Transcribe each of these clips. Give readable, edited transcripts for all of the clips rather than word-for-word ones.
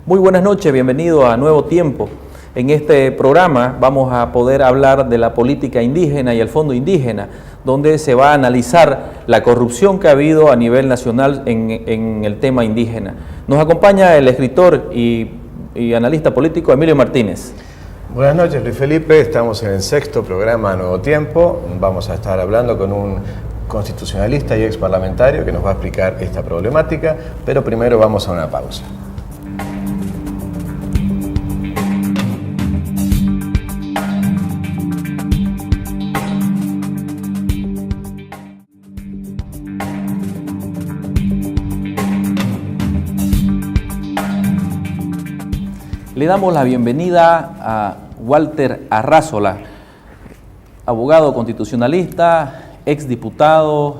Muy buenas noches, bienvenido a Nuevo Tiempo. En este programa vamos a poder hablar de la política indígena y el Fondo Indígena, donde se va a analizar la corrupción que ha habido a nivel nacional en el tema indígena. Nos acompaña el escritor y analista político Emilio Martínez. Buenas noches, Luis Felipe. Estamos en el 6º programa Nuevo Tiempo. Vamos a estar hablando con un constitucionalista y ex parlamentario que nos va a explicar esta problemática, pero primero vamos a una pausa. Le damos la bienvenida a Walter Arrazola, abogado constitucionalista, exdiputado,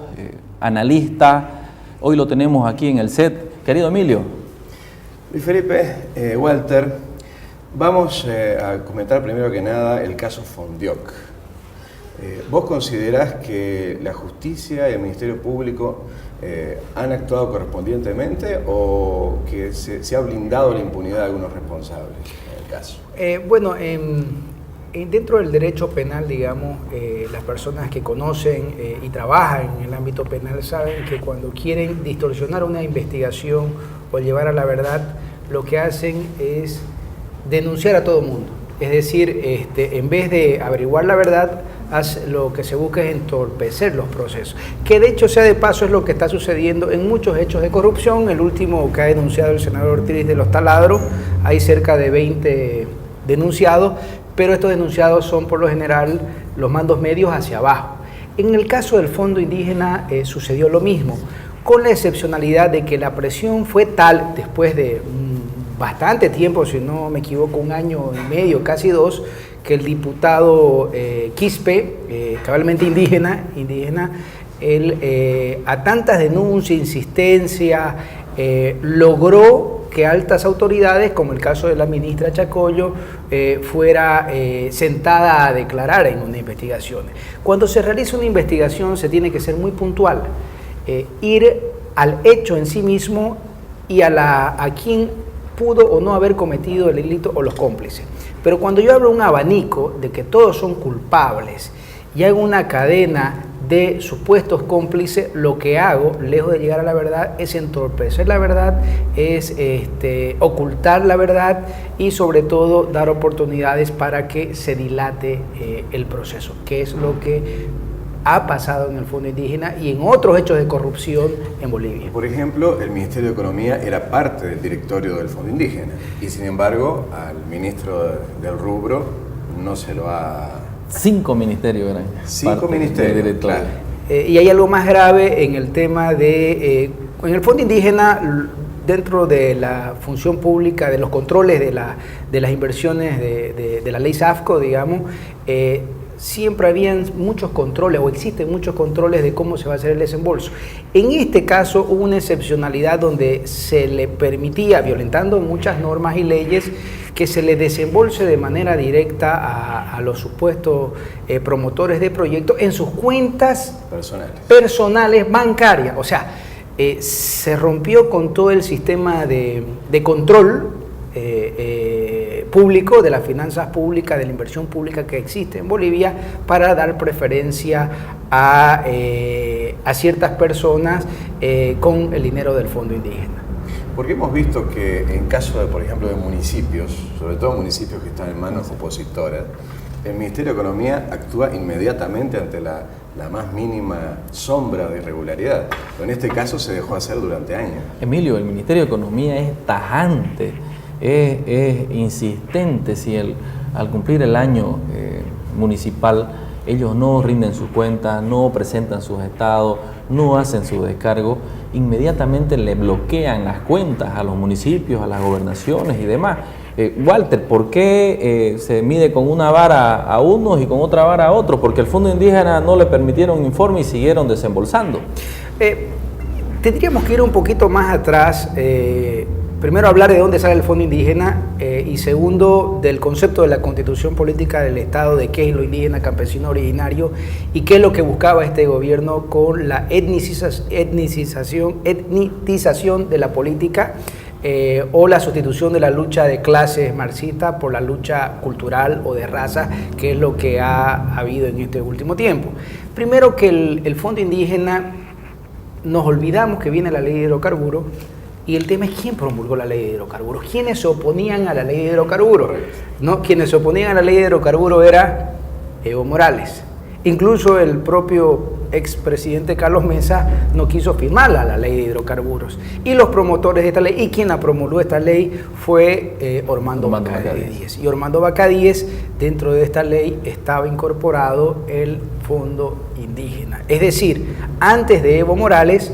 analista. Hoy lo tenemos aquí en el set. Querido Emilio. Luis Felipe, Walter, vamos a comentar primero que nada el caso Fondioc. ¿Vos considerás que la justicia y el Ministerio Público han actuado correspondientemente o que se ha blindado la impunidad de algunos responsables en el caso? Dentro del derecho penal, digamos, las personas que conocen y trabajan en el ámbito penal saben que cuando quieren distorsionar una investigación o llevar a la verdad, lo que hacen es denunciar a todo el mundo. Es decir, en vez de averiguar la verdad, lo que se busca es entorpecer los procesos. Que de hecho, sea de paso, es lo que está sucediendo en muchos hechos de corrupción. El último que ha denunciado el senador Ortiz de los Taladros, hay cerca de 20 denunciados, pero estos denunciados son por lo general los mandos medios hacia abajo. En el caso del Fondo Indígena sucedió lo mismo, con la excepcionalidad de que la presión fue tal, después de bastante tiempo, si no me equivoco, 1 año y medio, casi 2, que el diputado Quispe, cabalmente indígena, él a tantas denuncias, insistencia, logró que altas autoridades, como el caso de la ministra Chacollo, fuera sentada a declarar en una investigación. Cuando se realiza una investigación se tiene que ser muy puntual, ir al hecho en sí mismo y a quien pudo o no haber cometido el delito o los cómplices. Pero cuando yo hablo un abanico de que todos son culpables y hago una cadena de supuestos cómplices, lo que hago, lejos de llegar a la verdad, es entorpecer la verdad, es ocultar la verdad y sobre todo dar oportunidades para que se dilate el proceso, que es lo que ha pasado en el Fondo Indígena y en otros hechos de corrupción en Bolivia. Por ejemplo, el Ministerio de Economía era parte del directorio del Fondo Indígena y sin embargo al ministro del rubro no se lo ha... 5 ministerios eran. 5 ministerios, claro. Y hay algo más grave en el tema de... en el Fondo Indígena, dentro de la función pública, de los controles de las inversiones de la ley SAFCO, digamos, siempre habían muchos controles o existen muchos controles de cómo se va a hacer el desembolso. En este caso hubo una excepcionalidad donde se le permitía, violentando muchas normas y leyes, que se le desembolse de manera directa a los supuestos promotores de proyectos en sus cuentas personales bancarias. O sea, se rompió con todo el sistema de control público, de las finanzas públicas, de la inversión pública que existe en Bolivia, para dar preferencia a ciertas personas con el dinero del Fondo Indígena. Porque hemos visto que en caso de, por ejemplo, de municipios, sobre todo municipios que están en manos opositoras, el Ministerio de Economía actúa inmediatamente ante la más mínima sombra de irregularidad. Pero en este caso se dejó hacer durante años. Emilio, el Ministerio de Economía es tajante, es insistente. Si al cumplir el año municipal ellos no rinden sus cuentas, no presentan sus estados, no hacen su descargo, inmediatamente le bloquean las cuentas a los municipios, a las gobernaciones y demás. Walter, ¿por qué se mide con una vara a unos y con otra vara a otros? Porque el Fondo Indígena no le permitieron informe y siguieron desembolsando. Tendríamos que ir un poquito más atrás. Primero, hablar de dónde sale el Fondo Indígena y segundo, del concepto de la Constitución Política del Estado, de qué es lo indígena, campesino originario y qué es lo que buscaba este gobierno con la etnicización de la política o la sustitución de la lucha de clases marxista por la lucha cultural o de raza, que es lo que ha habido en este último tiempo. Primero que el Fondo Indígena, nos olvidamos que viene la ley de hidrocarburos, y el tema es quién promulgó la ley de hidrocarburos, quiénes se oponían a la ley de hidrocarburos, ¿no? Quienes se oponían a la ley de hidrocarburos era Evo Morales. Incluso el propio expresidente Carlos Mesa no quiso firmarla, la ley de hidrocarburos. Y los promotores de esta ley, y quien la promulgó esta ley fue Ormando Bacadíez. Y Ormando Bacadíez, dentro de esta ley estaba incorporado el Fondo Indígena. Es decir, antes de Evo Morales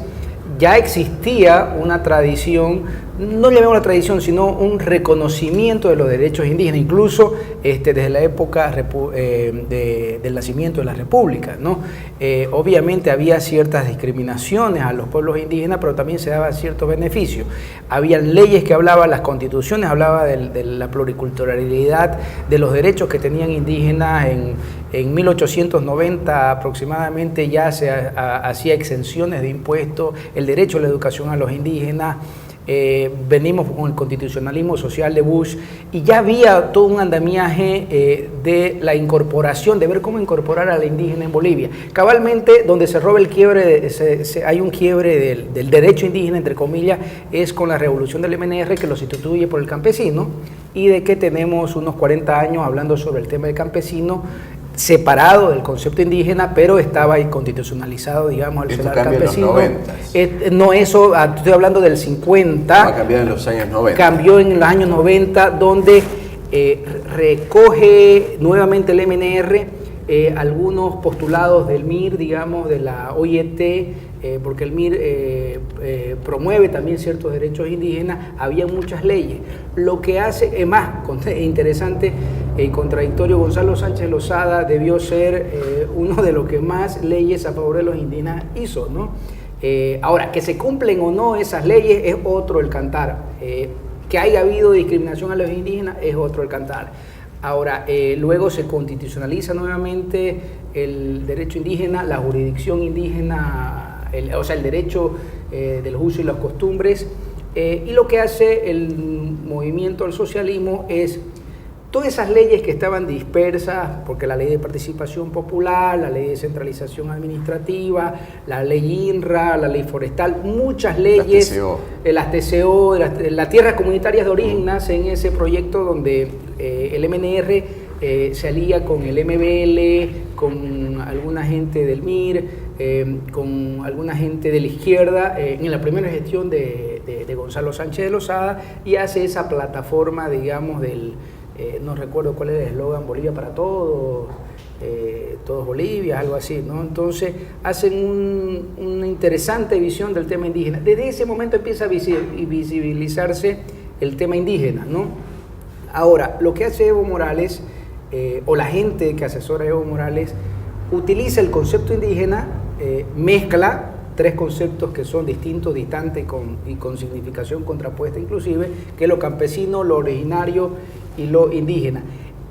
ya existía una tradición, no llamemos la tradición, sino un reconocimiento de los derechos indígenas, incluso desde la época del nacimiento de la República, ¿no? Obviamente había ciertas discriminaciones a los pueblos indígenas, pero también se daban ciertos beneficios. Habían leyes que hablaban, las constituciones hablaban de la pluriculturalidad, de los derechos que tenían indígenas. En 1890 aproximadamente ya se hacía exenciones de impuestos, el derecho a la educación a los indígenas. Venimos con el constitucionalismo social de Bush y ya había todo un andamiaje de la incorporación, de ver cómo incorporar a la indígena en Bolivia. Cabalmente, donde se roba el quiebre, hay un quiebre del derecho indígena, entre comillas, es con la revolución del MNR, que lo sustituye por el campesino, y de que tenemos unos 40 años hablando sobre el tema del campesino, separado del concepto indígena, pero estaba constitucionalizado, digamos, al ser campesino. No, eso, estoy hablando del 50. Va a cambiar en los años 90. Cambió en los años 90, donde recoge nuevamente el MNR algunos postulados del MIR, digamos, de la OIT, porque el MIR promueve también ciertos derechos indígenas. Había muchas leyes. Lo que hace, es más interesante y contradictorio, Gonzalo Sánchez Lozada debió ser uno de los que más leyes a favor de los indígenas hizo, ¿no? Ahora, que se cumplen o no esas leyes es otro el cantar. Que haya habido discriminación a los indígenas es otro el cantar. Ahora, luego se constitucionaliza nuevamente el derecho indígena, la jurisdicción indígena, o sea, el derecho del uso y las costumbres, y lo que hace el movimiento al socialismo es todas esas leyes que estaban dispersas, porque la ley de participación popular, la ley de centralización administrativa, la ley INRA, la ley forestal, muchas leyes, las TCO, las tierras comunitarias de origen nace en ese proyecto donde el MNR se alía con el MBL, con alguna gente del MIR, con alguna gente de la izquierda, en la primera gestión de Gonzalo Sánchez de Lozada, y hace esa plataforma, digamos, del... no recuerdo cuál era el eslogan, Bolivia para todos, todos Bolivia, algo así, ¿no? Entonces hacen una interesante visión del tema indígena. Desde ese momento empieza a visibilizarse el tema indígena, ¿no? Ahora, lo que hace Evo Morales, o la gente que asesora a Evo Morales, utiliza el concepto indígena, mezcla tres conceptos que son distintos, distantes y con significación contrapuesta inclusive, que es lo campesino, lo originario y lo indígena.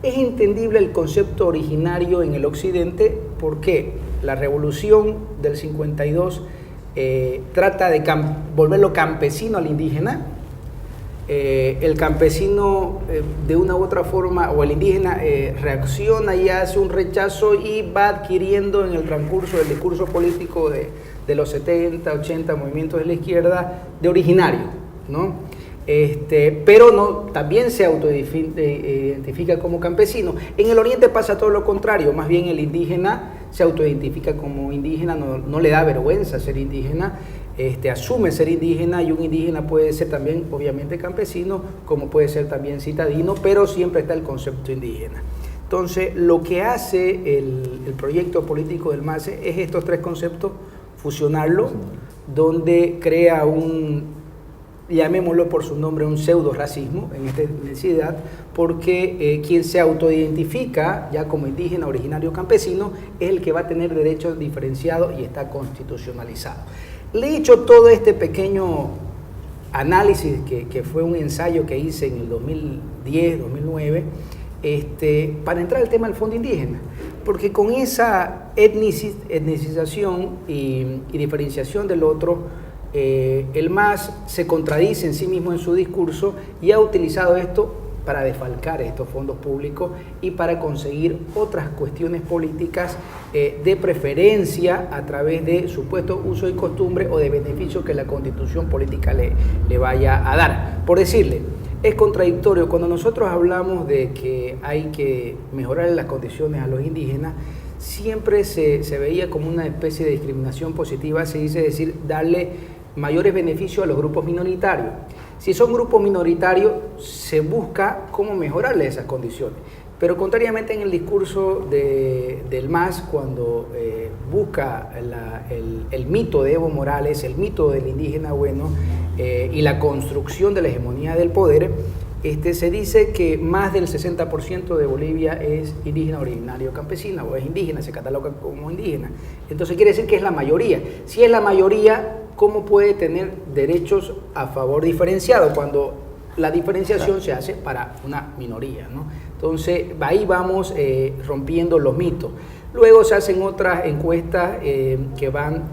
Es entendible el concepto originario en el occidente porque la revolución del 52 trata de volverlo campesino al indígena. El campesino de una u otra forma, o el indígena, reacciona y hace un rechazo y va adquiriendo en el transcurso del discurso político de los 70, 80 movimientos de la izquierda, de originario, ¿no? Pero no, también se autoidentifica como campesino. En el oriente pasa todo lo contrario, más bien el indígena se autoidentifica como indígena, no le da vergüenza ser indígena, asume ser indígena, y un indígena puede ser también obviamente campesino, como puede ser también citadino, pero siempre está el concepto indígena. Entonces, lo que hace el proyecto político del MASE es estos tres conceptos, fusionarlo, donde crea llamémoslo por su nombre, un pseudo racismo en esta densidad, porque quien se autoidentifica ya como indígena, originario, campesino, es el que va a tener derechos diferenciados y está constitucionalizado. Le he hecho todo este pequeño análisis, que fue un ensayo que hice en el 2010, 2009, para entrar al tema del Fondo Indígena, porque con esa etnicización y diferenciación del otro, el MAS se contradice en sí mismo en su discurso y ha utilizado esto para defalcar estos fondos públicos y para conseguir otras cuestiones políticas de preferencia a través de supuesto uso y costumbre o de beneficio que la Constitución política le vaya a dar. Por decirle, es contradictorio cuando nosotros hablamos de que hay que mejorar las condiciones a los indígenas. Siempre se veía como una especie de discriminación positiva, se dice decir, darle mayores beneficios a los grupos minoritarios. Si son grupos minoritarios, se busca cómo mejorarle esas condiciones. Pero contrariamente en el discurso del MAS, cuando busca el mito de Evo Morales, el mito del indígena bueno y la construcción de la hegemonía del poder, se dice que más del 60% de Bolivia es indígena originario campesina o es indígena, se cataloga como indígena. Entonces quiere decir que es la mayoría. Si es la mayoría, ¿cómo puede tener derechos a favor diferenciados cuando la diferenciación se hace para una minoría, ¿no? Entonces ahí vamos rompiendo los mitos. Luego se hacen otras encuestas que van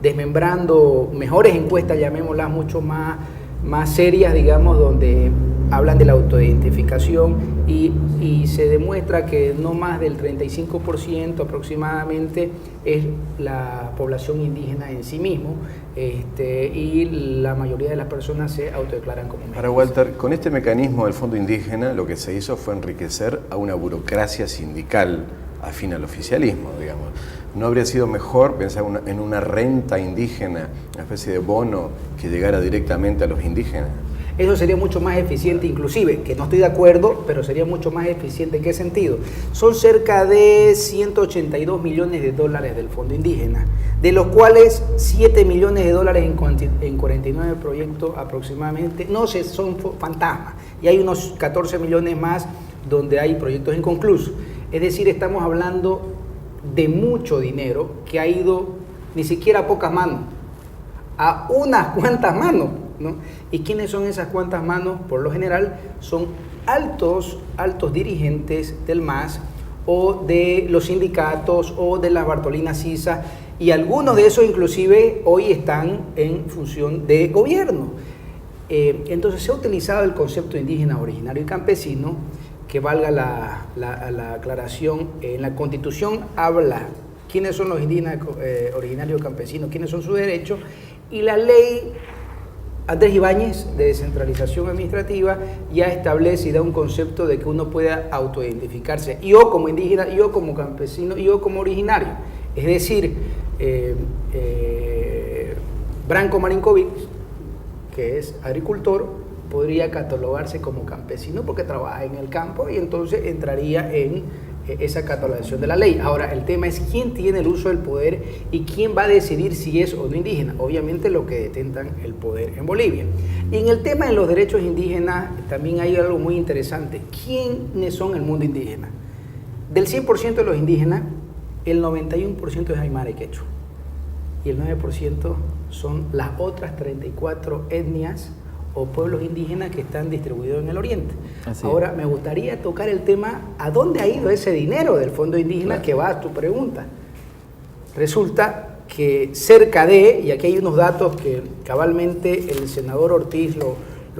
desmembrando, mejores encuestas, llamémoslas mucho más serias, digamos, donde hablan de la autoidentificación y se demuestra que no más del 35% aproximadamente es la población indígena en sí mismo, y la mayoría de las personas se autodeclaran como indígenas. Para Walter, con este mecanismo del Fondo Indígena lo que se hizo fue enriquecer a una burocracia sindical afín al oficialismo, digamos. ¿No habría sido mejor pensar en una renta indígena, una especie de bono que llegara directamente a los indígenas? Eso sería mucho más eficiente, inclusive, que no estoy de acuerdo, pero sería mucho más eficiente. ¿En qué sentido? Son cerca de 182 millones de dólares del Fondo Indígena, de los cuales 7 millones de dólares en 49 proyectos aproximadamente, no sé, son fantasmas, y hay unos 14 millones más donde hay proyectos inconclusos. Es decir, estamos hablando de mucho dinero que ha ido ni siquiera a pocas manos, a unas cuantas manos, ¿no? ¿Y quiénes son esas cuantas manos? Por lo general son altos dirigentes del MAS o de los sindicatos o de las Bartolinas Sisa, y algunos de esos inclusive hoy están en función de gobierno. Entonces se ha utilizado el concepto indígena, originario y campesino, que valga la aclaración. En la Constitución habla quiénes son los indígenas originarios campesinos, quiénes son sus derechos, y la ley Andrés Ibáñez de descentralización administrativa ya establece y da un concepto de que uno pueda autoidentificarse, yo como indígena, yo como campesino, yo como originario. Es decir, Branko Marinkovic, que es agricultor, podría catalogarse como campesino porque trabaja en el campo y entonces entraría en esa catalogación de la ley. Ahora, el tema es quién tiene el uso del poder y quién va a decidir si es o no indígena. Obviamente los que detentan el poder en Bolivia. Y en el tema de los derechos indígenas también hay algo muy interesante. ¿Quiénes son el mundo indígena? Del 100% de los indígenas, el 91% es aymara y quechua. Y el 9% son las otras 34 etnias o pueblos indígenas que están distribuidos en el oriente. Ahora, me gustaría tocar el tema, ¿a dónde ha ido ese dinero del Fondo Indígena? Claro. Que va a tu pregunta. Resulta que cerca de, y aquí hay unos datos que cabalmente el senador Ortiz lo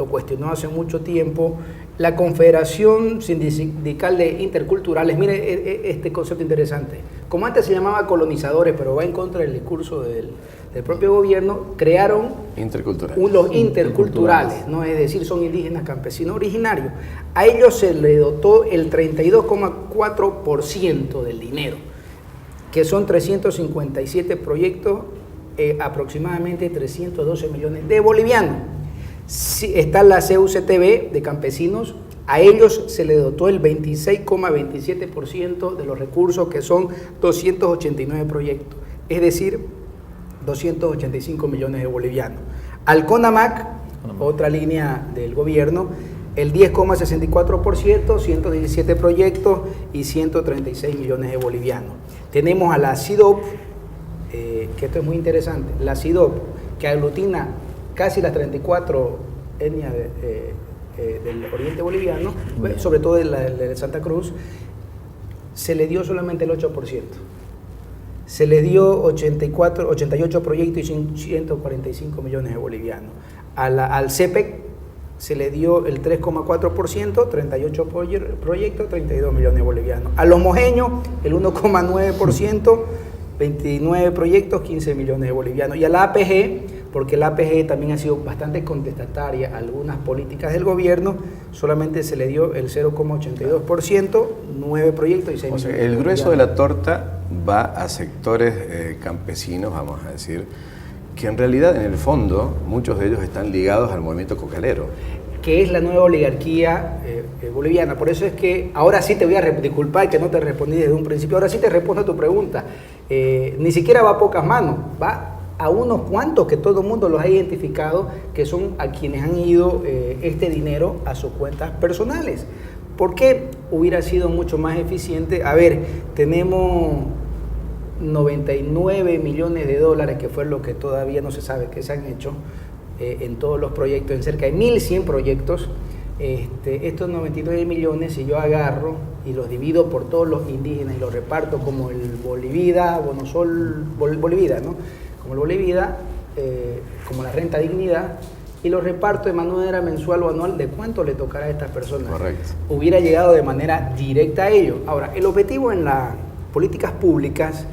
cuestionó hace mucho tiempo, la Confederación Sindical de Interculturales, mire este concepto interesante, como antes se llamaba colonizadores, pero va en contra del discurso del propio gobierno, crearon los interculturales, ¿no? Es decir, son indígenas campesinos originarios. A ellos se le dotó el 32,4% del dinero, que son 357 proyectos, aproximadamente 312 millones de bolivianos. Está la CUCTB de campesinos, a ellos se le dotó el 26,27% de los recursos, que son 289 proyectos, es decir, 285 millones de bolivianos. Al CONAMAC, otra línea del gobierno, el 10,64%, 117 proyectos y 136 millones de bolivianos. Tenemos a la CIDOP, que esto es muy interesante, la CIDOP, que aglutina casi las 34 etnias del oriente boliviano, sobre todo de Santa Cruz, se le dio solamente el 8%. se le dio 88 proyectos y 145 millones de bolivianos. Al CEPEC se le dio el 3,4%, 38 proyectos, 32 millones de bolivianos. Al homogeño, el 1,9%, 29 proyectos, 15 millones de bolivianos. Y a la APG, porque la APG también ha sido bastante contestataria a algunas políticas del gobierno, solamente se le dio el 0,82%, 9 proyectos y 6 millones. El grueso de la torta va a sectores campesinos, vamos a decir, que en realidad, en el fondo, muchos de ellos están ligados al movimiento cocalero. Que es la nueva oligarquía boliviana. Por eso es que ahora sí te voy a disculpar que no te respondí desde un principio, ahora sí te respondo a tu pregunta. Ni siquiera va a pocas manos, va a unos cuantos que todo el mundo los ha identificado, que son a quienes han ido este dinero a sus cuentas personales. ¿Por qué hubiera sido mucho más eficiente? A ver, tenemos 99 millones de dólares, que fue lo que todavía no se sabe que se han hecho en todos los proyectos, en cerca de 1.100 proyectos. Estos 99 millones, si yo agarro y los divido por todos los indígenas y los reparto como el Bolivida, Bonosol, Bolivida, ¿no? Como el Bolivida, como la renta dignidad, y los reparto de manera mensual o anual, ¿de cuánto le tocará a estas personas? Correcto. Hubiera llegado de manera directa a ellos. Ahora, el objetivo en las políticas públicas,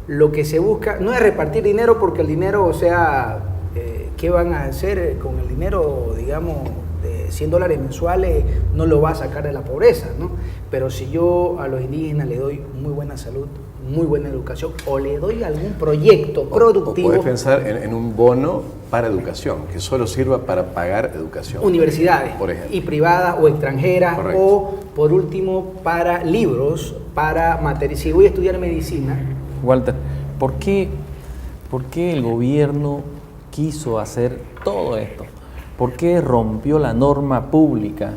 lo que se busca no es repartir dinero, porque el dinero, o sea, ¿qué van a hacer con el dinero, digamos, de $100 mensuales? No lo va a sacar de la pobreza, ¿no? Pero si yo a los indígenas le doy muy buena salud, muy buena educación, o le doy algún proyecto productivo. O puedes pensar en un bono para educación, que solo sirva para pagar educación. Universidades, por ejemplo. Y privadas o extranjeras. Correcto. O, por último, para libros, para materias. Si voy a estudiar medicina. Walter, ¿por qué el gobierno quiso hacer todo esto? ¿Por qué rompió la norma pública?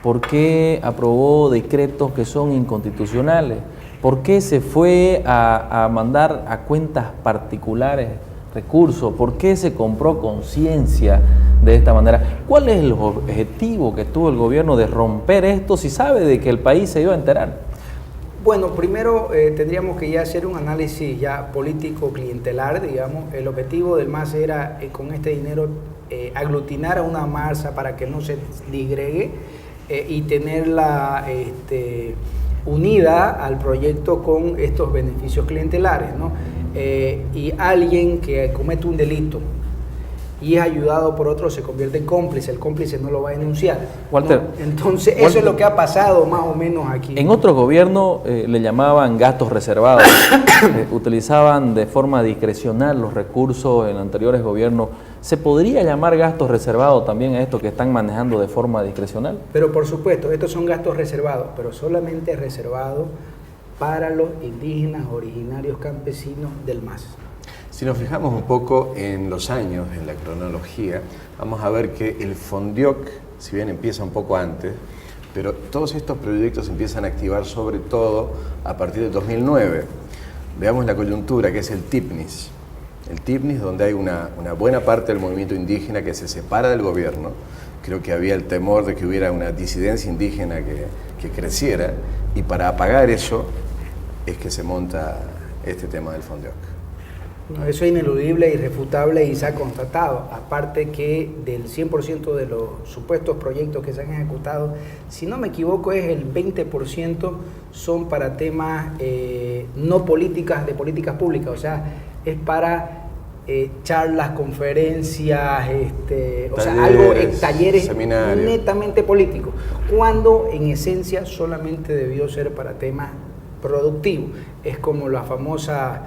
¿Por qué aprobó decretos que son inconstitucionales? ¿Por qué se fue a mandar a cuentas particulares recursos? ¿Por qué se compró conciencia de esta manera? ¿Cuál es el objetivo que tuvo el gobierno de romper esto si sabe de que el país se iba a enterar? Bueno, primero tendríamos que ya hacer un análisis ya político clientelar, digamos. El objetivo del MAS era con este dinero aglutinar a una masa para que no se disgregue y tenerla unida al proyecto con estos beneficios clientelares, ¿no? Y alguien que comete un delito y es ayudado por otro se convierte en cómplice, el cómplice no lo va a denunciar, Walter, ¿no? Entonces Walter, eso es lo que ha pasado más o menos aquí. En otro gobierno le llamaban gastos reservados, utilizaban de forma discrecional los recursos en anteriores gobiernos. ¿Se podría llamar gastos reservados también a esto que están manejando de forma discrecional? Pero por supuesto, estos son gastos reservados, pero solamente reservados para los indígenas originarios campesinos del MAS. Si nos fijamos un poco en los años, en la cronología, vamos a ver que el FONDIOC, si bien empieza un poco antes, pero todos estos proyectos empiezan a activar sobre todo a partir del 2009. Veamos la coyuntura, que es el TIPNIS. El TIPNIS, donde hay una buena parte del movimiento indígena que se separa del gobierno. Creo que había el temor de que hubiera una disidencia indígena que creciera, y para apagar eso es que se monta este tema del FONDIOC. No, eso es ineludible, irrefutable y se ha constatado. Aparte que del 100% de los supuestos proyectos que se han ejecutado, si no me equivoco, es el 20% son para temas no políticas, de políticas públicas, o sea, es para charlas, conferencias, o sea, algo, talleres seminarios, netamente políticos, cuando en esencia solamente debió ser para temas productivos. Es como la famosa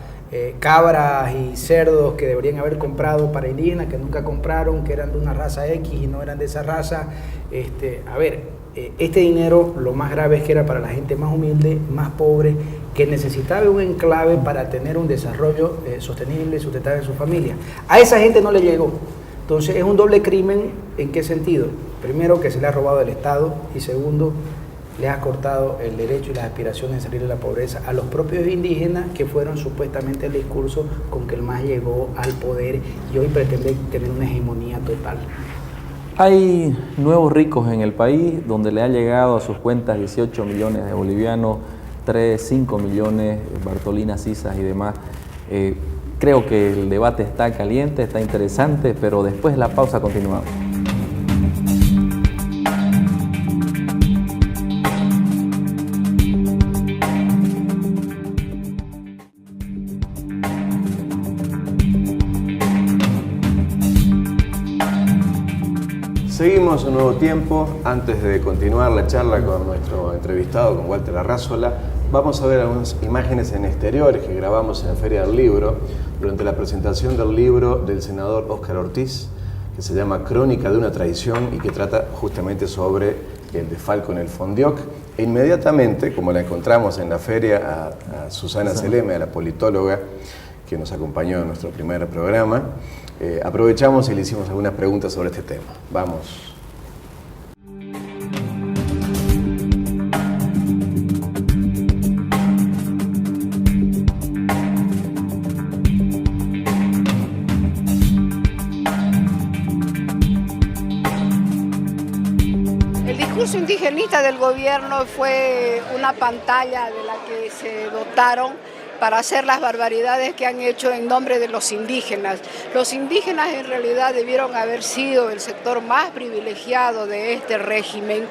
cabras y cerdos que deberían haber comprado para indígenas, que nunca compraron, que eran de una raza X y no eran de esa raza. Este dinero, lo más grave es que era para la gente más humilde, más pobre, que necesitaba un enclave para tener un desarrollo sostenible y sustentable en su familia. A esa gente no le llegó. Entonces es un doble crimen. ¿En qué sentido? Primero, que se le ha robado el Estado, y segundo, le ha cortado el derecho y las aspiraciones de salir de la pobreza a los propios indígenas, que fueron supuestamente el discurso con que el MAS llegó al poder y hoy pretende tener una hegemonía total. Hay nuevos ricos en el país donde le ha llegado a sus cuentas 18 millones de bolivianos, 5 millones Bartolina Sisas y demás. Creo que el debate está caliente, está interesante, pero después de la pausa continuamos. Seguimos un nuevo tiempo. Antes de continuar la charla con nuestro entrevistado, con Walter Arrazola, vamos a ver algunas imágenes en exteriores que grabamos en la Feria del Libro durante la presentación del libro del senador Óscar Ortiz, que se llama Crónica de una traición y que trata justamente sobre el desfalco en el Fondioc. E inmediatamente, como la encontramos en la feria, a Susana Seleme, a la politóloga que nos acompañó en nuestro primer programa, aprovechamos y le hicimos algunas preguntas sobre este tema. Vamos. El discurso indigenista del gobierno fue una pantalla de la que se dotaron para hacer las barbaridades que han hecho en nombre de los indígenas. Los indígenas en realidad debieron haber sido el sector más privilegiado de este régimen,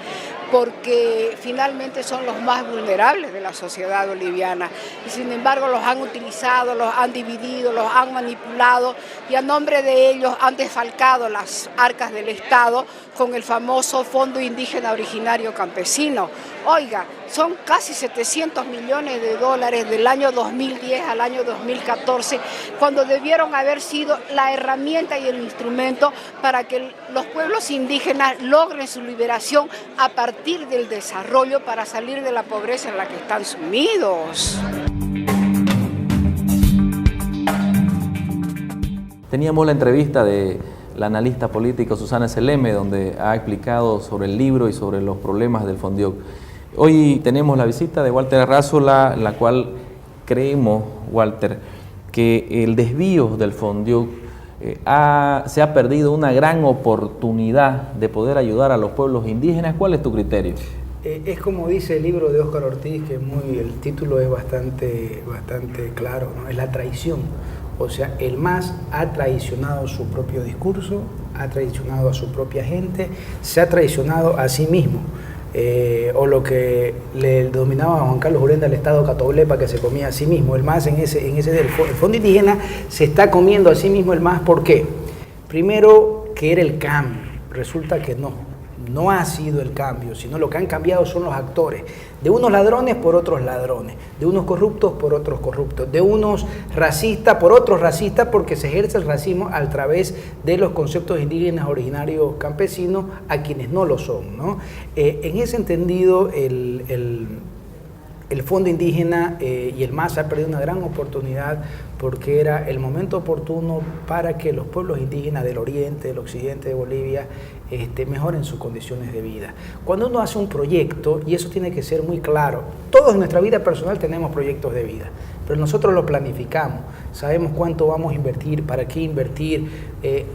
porque finalmente son los más vulnerables de la sociedad boliviana. Y sin embargo los han utilizado, los han dividido, los han manipulado y a nombre de ellos han desfalcado las arcas del Estado con el famoso Fondo Indígena Originario Campesino. Oiga, son casi 700 millones de dólares del año 2010 al año 2014, cuando debieron haber sido la herramienta y el instrumento para que los pueblos indígenas logren su liberación a partir del desarrollo para salir de la pobreza en la que están sumidos. Teníamos la entrevista de la analista política Susana Seleme, donde ha explicado sobre el libro y sobre los problemas del Fondioc. Hoy tenemos la visita de Walter Arrazola, la cual creemos, Walter, que el desvío del Fondioc se ha perdido una gran oportunidad de poder ayudar a los pueblos indígenas. ¿Cuál es tu criterio? Es como dice el libro de Óscar Ortiz, que el título es bastante claro, ¿no? Es la traición. O sea, el MAS ha traicionado su propio discurso, ha traicionado a su propia gente, se ha traicionado a sí mismo. O lo que le dominaba a Juan Carlos Urenda, el Estado Catoblepa, que se comía a sí mismo. El MAS el Fondo Indígena se está comiendo a sí mismo el MAS. ¿Por qué? Primero, que era el cambio. Resulta que no ha sido el cambio, sino lo que han cambiado son los actores. De unos ladrones por otros ladrones, de unos corruptos por otros corruptos, de unos racistas por otros racistas, porque se ejerce el racismo a través de los conceptos indígenas originarios campesinos a quienes no lo son, ¿no? En ese entendido, el Fondo Indígena y el MAS ha perdido una gran oportunidad, porque era el momento oportuno para que los pueblos indígenas del oriente, del occidente de Bolivia mejoren sus condiciones de vida. Cuando uno hace un proyecto, y eso tiene que ser muy claro, todos en nuestra vida personal tenemos proyectos de vida, pero nosotros lo planificamos, sabemos cuánto vamos a invertir, para qué invertir,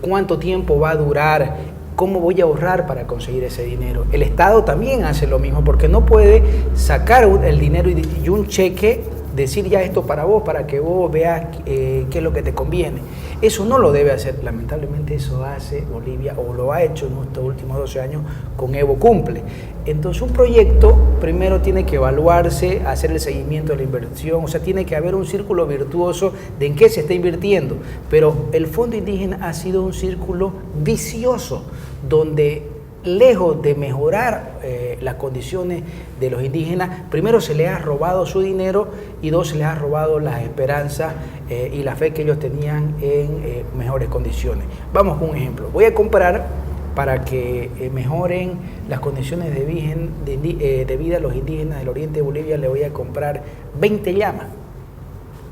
cuánto tiempo va a durar, cómo voy a ahorrar para conseguir ese dinero. El Estado también hace lo mismo, porque no puede sacar el dinero y un cheque, decir ya esto para vos, para que vos veas qué es lo que te conviene. Eso no lo debe hacer. Lamentablemente eso hace Bolivia, o lo ha hecho en estos últimos 12 años con Evo Cumple. Entonces un proyecto primero tiene que evaluarse, hacer el seguimiento de la inversión, o sea, tiene que haber un círculo virtuoso de en qué se está invirtiendo. Pero el Fondo Indígena ha sido un círculo vicioso, donde lejos de mejorar las condiciones de los indígenas, primero se les ha robado su dinero y dos, se les ha robado las esperanzas y la fe que ellos tenían en mejores condiciones. Vamos con un ejemplo. Voy a comprar, para que mejoren las condiciones de vida a los indígenas del oriente de Bolivia, le voy a comprar 20 llamas.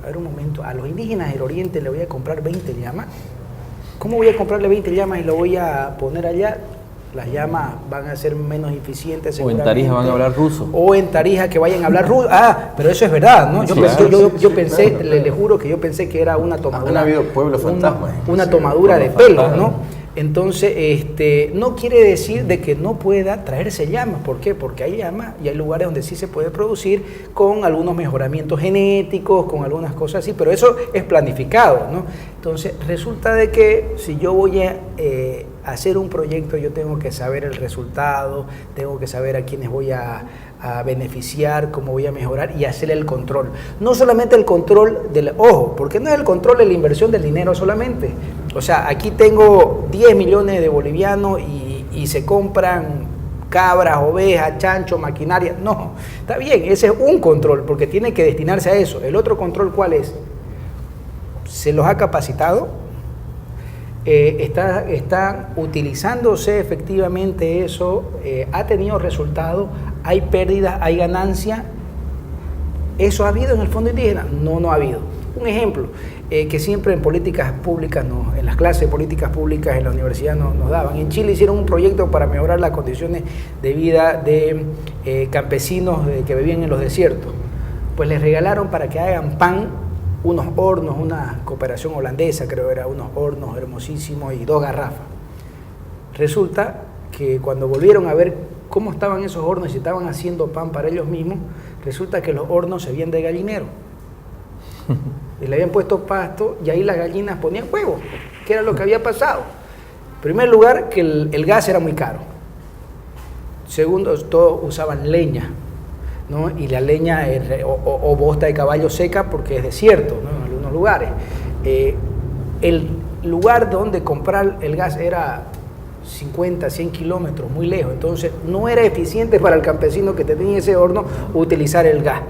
A ver un momento, a los indígenas del oriente le voy a comprar 20 llamas. ¿Cómo voy a comprarle 20 llamas y lo voy a poner allá? Las llamas van a ser menos eficientes. O en Tarija van a hablar ruso. O en Tarija que vayan a hablar ruso. Ah, pero eso es verdad, ¿no? Yo pensé, le juro que yo pensé que era una tomadura. Han habido pueblos fantasmas. Una tomadura de pelo, ¿no? Entonces, no quiere decir de que no pueda traerse llamas. ¿Por qué? Porque hay llamas y hay lugares donde sí se puede producir con algunos mejoramientos genéticos, con algunas cosas así, pero eso es planificado, ¿no? Entonces, resulta de que si yo voy a hacer un proyecto, yo tengo que saber el resultado, tengo que saber a quiénes voy a beneficiar, cómo voy a mejorar y hacer el control. No solamente el control del ojo, porque no es el control de la inversión del dinero solamente. O sea, aquí tengo 10 millones de bolivianos y se compran cabras, ovejas, chancho, maquinaria. No, está bien, ese es un control, porque tiene que destinarse a eso. El otro control, ¿cuál es? ¿Se los ha capacitado? ¿Está utilizándose efectivamente eso? ¿Ha tenido resultados? ¿Hay pérdidas? ¿Hay ganancia? ¿Eso ha habido en el Fondo Indígena? No, no ha habido. Un ejemplo que siempre en políticas públicas, en las clases de políticas públicas en la universidad nos daban. En Chile hicieron un proyecto para mejorar las condiciones de vida de campesinos que vivían en los desiertos. Pues les regalaron para que hagan pan unos hornos, una cooperación holandesa, creo era, unos hornos hermosísimos y 2 garrafas. Resulta que cuando volvieron a ver cómo estaban esos hornos y si estaban haciendo pan para ellos mismos, resulta que los hornos se veían de gallinero. Y le habían puesto pasto y ahí las gallinas ponían huevos, que era lo que había pasado. En primer lugar, que el gas era muy caro. Segundo, todos usaban leña, ¿no? Y la leña o bosta de caballo seca porque es desierto, ¿no? En algunos lugares. El lugar donde comprar el gas era 50, 100 kilómetros, muy lejos. Entonces no era eficiente para el campesino que tenía ese horno utilizar el gas.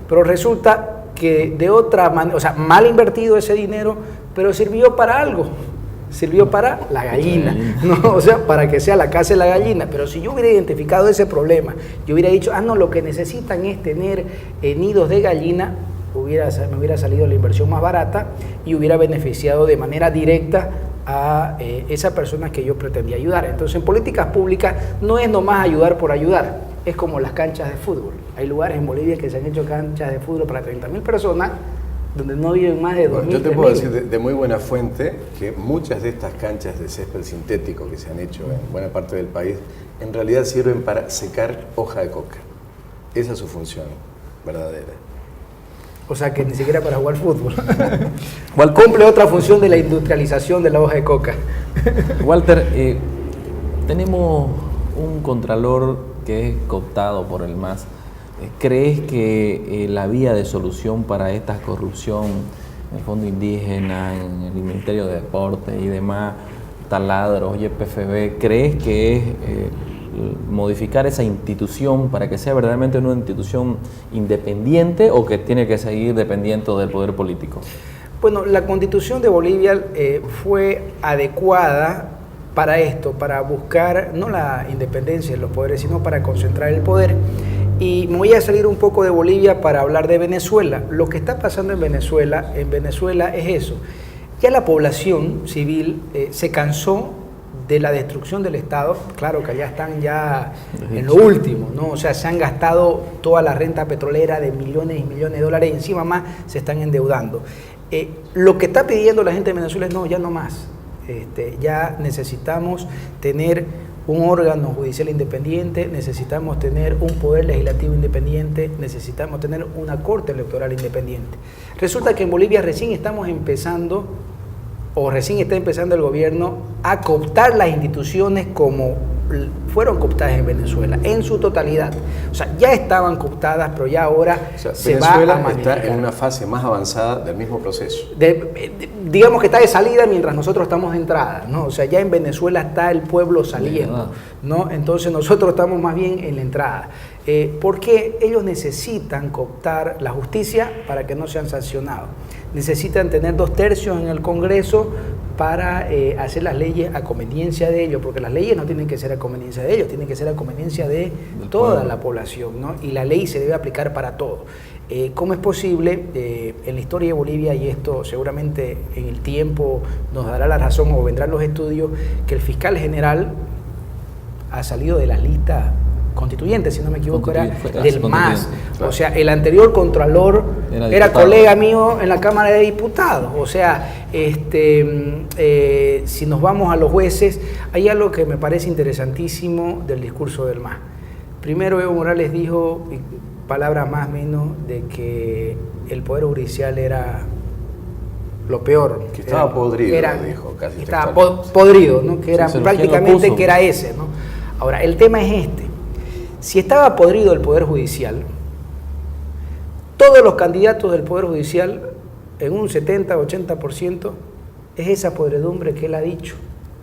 Pero resulta que de otra manera, o sea, mal invertido ese dinero, pero sirvió para algo. Sirvió para la gallina, ¿no? O sea, para que sea la casa de la gallina. Pero si yo hubiera identificado ese problema, yo hubiera dicho, no, lo que necesitan es tener nidos de gallina, me hubiera salido la inversión más barata y hubiera beneficiado de manera directa a esa persona que yo pretendía ayudar. Entonces, en políticas públicas no es nomás ayudar por ayudar, es como las canchas de fútbol. Hay lugares en Bolivia que se han hecho canchas de fútbol para 30.000 personas, donde no viven más de 2.000. Yo te puedo decir de muy buena fuente que muchas de estas canchas de césped sintético que se han hecho en buena parte del país, en realidad sirven para secar hoja de coca. Esa es su función verdadera. O sea que ni siquiera para jugar fútbol. ¿Cuál cumple otra función de la industrialización de la hoja de coca? Walter, tenemos un contralor que es cooptado por el MAS. ¿Crees que la vía de solución para esta corrupción en el Fondo Indígena, en el Ministerio de Deportes y demás, taladros, YPFB, crees que es modificar esa institución para que sea verdaderamente una institución independiente o que tiene que seguir dependiendo del poder político? Bueno, la Constitución de Bolivia fue adecuada para esto, para buscar no la independencia de los poderes, sino para concentrar el poder. Y me voy a salir un poco de Bolivia para hablar de Venezuela. Lo que está pasando en Venezuela es eso. Ya la población civil se cansó de la destrucción del Estado. Claro que allá están ya en lo último, ¿no? O sea, se han gastado toda la renta petrolera de millones y millones de dólares y encima más se están endeudando. Lo que está pidiendo la gente de Venezuela es no, ya no más. Ya necesitamos tener un órgano judicial independiente, necesitamos tener un poder legislativo independiente, necesitamos tener una corte electoral independiente. Resulta que en Bolivia recién está empezando el gobierno a cooptar las instituciones como fueron cooptadas en Venezuela, en su totalidad. O sea, ya estaban cooptadas, pero ya ahora se va a Venezuela modificar. está en una fase más avanzada del mismo proceso. Digamos que está de salida mientras nosotros estamos de entrada, ¿no? O sea, ya en Venezuela está el pueblo saliendo, ¿no? Entonces nosotros estamos más bien en la entrada. Porque ellos necesitan cooptar la justicia para que no sean sancionados. Necesitan tener 2/3 en el Congreso para hacer las leyes a conveniencia de ellos, porque las leyes no tienen que ser a conveniencia de ellos, tienen que ser a conveniencia de toda la población, ¿no? Y la ley se debe aplicar para todo. ¿Cómo es posible en la historia de Bolivia, y esto seguramente en el tiempo nos dará la razón o vendrán los estudios, que el fiscal general ha salido de las listas constituyente, si no me equivoco, era Constituyente, del fue MAS. claro. O sea, el anterior contralor Era era diputado. colega mío en la Cámara de Diputados. O sea, si nos vamos a los jueces, hay algo que me parece interesantísimo del discurso del MAS. Primero, Evo Morales dijo, palabras más o menos, de que el Poder Judicial era lo peor. Que estaba podrido, dijo, casi estaba textualmente. podrido, ¿no? Que era Sí, prácticamente puso. que era ese, ¿no? Ahora, el tema es este. Si estaba podrido el Poder Judicial, todos los candidatos del Poder Judicial, en un 70-80%, es esa podredumbre que él ha dicho.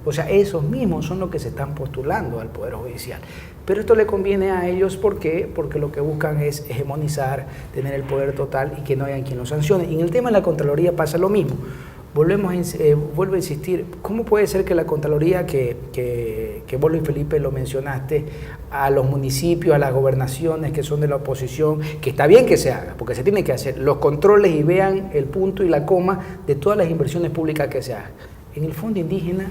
O sea, esos mismos son los que se están postulando al Poder Judicial. Pero esto le conviene a ellos, ¿por qué? Porque lo que buscan es hegemonizar, tener el poder total y que no haya quien los sancione. Y en el tema de la Contraloría pasa lo mismo. Vuelvo a insistir, ¿cómo puede ser que la Contraloría, que vos, Luis Felipe, lo mencionaste, a los municipios, a las gobernaciones que son de la oposición, que está bien que se haga, porque se tiene que hacer, los controles y vean el punto y la coma de todas las inversiones públicas que se hagan? En el Fondo Indígena,